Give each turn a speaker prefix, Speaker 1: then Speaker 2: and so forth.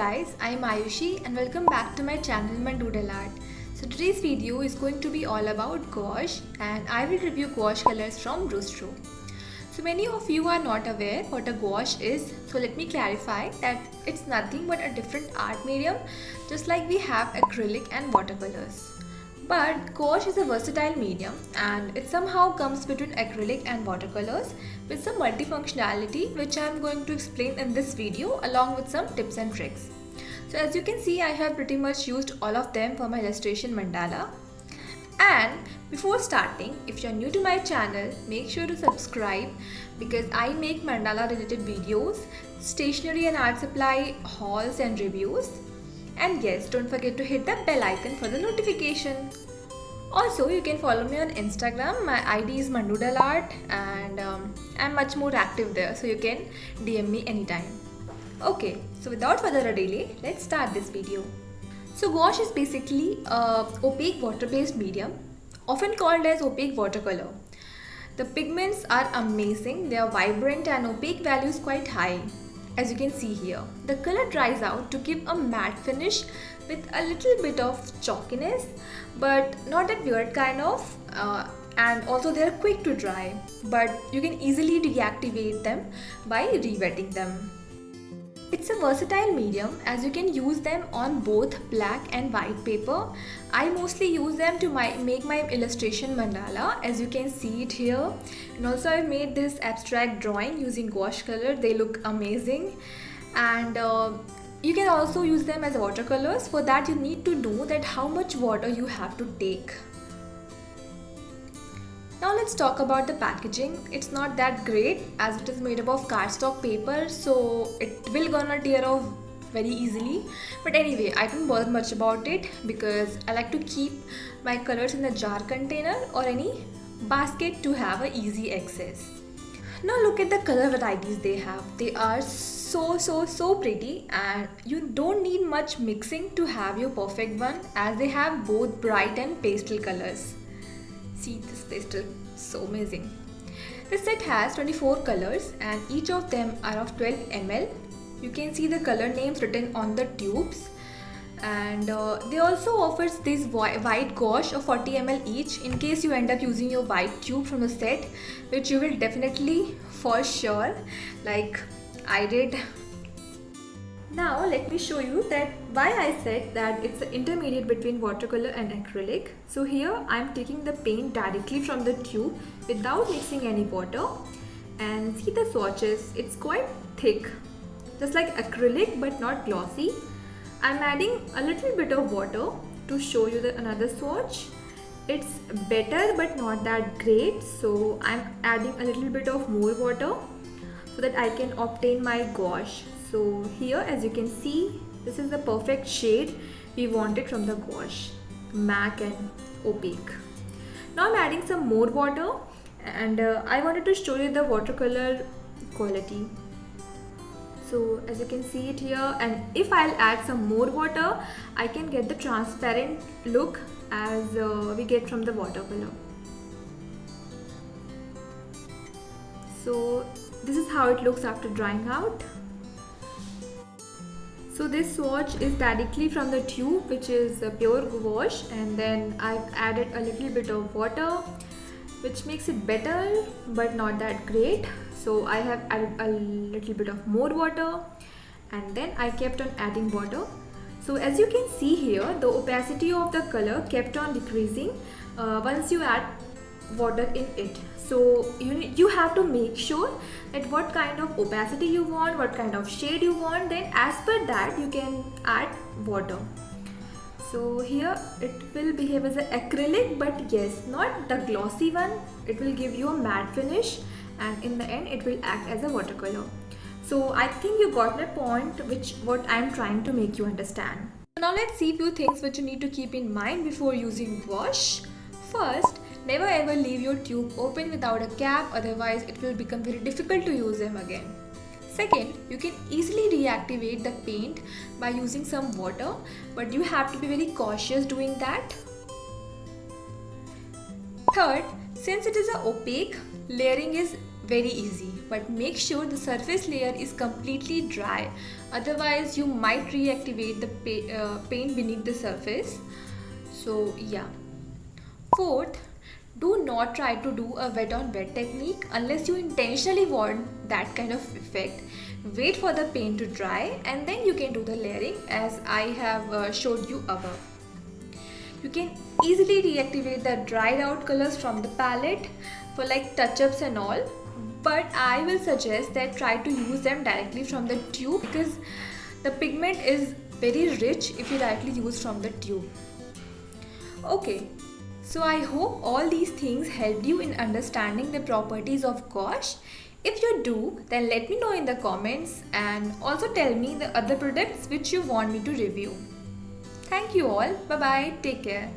Speaker 1: guys, I am Ayushi and welcome back to my channel Doodle Art. So today's video is going to be all about gouache and I will review gouache colors from Rustro. So many of you are not aware what a gouache is, so let me clarify that it's nothing but a different art medium just like we have acrylic and watercolors. But gouache is a versatile medium and it somehow comes between acrylic and watercolors with some multifunctionality which I am going to explain in this video along with some tips and tricks. So as you can see, I have pretty much used all of them for my illustration mandala. And before starting, if you are new to my channel, make sure to subscribe because I make mandala related videos, stationery and art supply hauls and reviews. And yes, don't forget to hit the bell icon for the notification. Also, you can follow me on Instagram. My ID is Doodle Art and I'm much more active there, so you can DM me anytime. Okay, so without further delay, let's start this video. So gouache is basically a opaque water-based medium, often called as opaque watercolor. The pigments are amazing. They are vibrant and opaque values quite high. As you can see here, the color dries out to give a matte finish with a little bit of chalkiness, but not that weird kind of, and also they are quick to dry, but you can easily deactivate them by re-wetting them. It's a versatile medium as you can use them on both black and white paper. I mostly use them to make my illustration mandala, as you can see it here. And also I've made this abstract drawing using gouache color. They look amazing. And you can also use them as watercolors. For that you need to know that how much water you have to take. Now let's talk about the packaging. It's not that great as it is made up of cardstock paper, so it will gonna tear off very easily. But anyway, I don't bother much about it because I like to keep my colors in a jar container or any basket to have a easy access. Now look at the color varieties they have. They are so pretty and you don't need much mixing to have your perfect one as they have both bright and pastel colors. See this pastel, so amazing. This set has 24 colors and each of them are of 12 ml. You can see the color names written on the tubes, and they also offers this white gouache of 40 ml each in case you end up using your white tube from the set, which you will definitely for sure, like I did. Now let me show you that why I said that it's an intermediate between watercolor and acrylic. So here I am taking the paint directly from the tube without mixing any water, and see the swatches, it's quite thick just like acrylic but not glossy. I'm adding a little bit of water to show you another swatch. It's better but not that great, so I'm adding a little bit of more water so that I can obtain my gouache. So here as you can see, this is the perfect shade we wanted from the gouache, matte and opaque. Now I'm adding some more water and I wanted to show you the watercolor quality. So as you can see it here, and if I'll add some more water, I can get the transparent look as we get from the watercolor. So this is how it looks after drying out. So this swatch is directly from the tube, which is pure gouache, and then I've added a little bit of water which makes it better but not that great. So I have added a little bit of more water and then I kept on adding water. So as you can see here, the opacity of the color kept on decreasing once you add water in it. So you have to make sure that what kind of opacity you want, what kind of shade you want, then as per that you can add water. So here it will behave as an acrylic, but yes, not the glossy one. It will give you a matte finish and in the end it will act as a watercolor. So I think you got my point, what I am trying to make you understand. So now let's see few things which you need to keep in mind before using gouache. First, never ever leave your tube open without a cap, otherwise it will become very difficult to use them again. Second, you can easily reactivate the paint by using some water, but you have to be very cautious doing that. Third, since it is opaque, layering is very easy, but make sure the surface layer is completely dry, otherwise you might reactivate the paint beneath the surface. So yeah. Fourth, do not try to do a wet on wet technique unless you intentionally want that kind of effect. Wait for the paint to dry and then you can do the layering as I have showed you above. You can easily reactivate the dried out colors from the palette for like touch-ups and all, but I will suggest that try to use them directly from the tube because the pigment is very rich if you directly use from the tube. Okay, so I hope all these things helped you in understanding the properties of gouache. If you do, then let me know in the comments and also tell me the other products which you want me to review. Thank you all. Bye bye. Take care.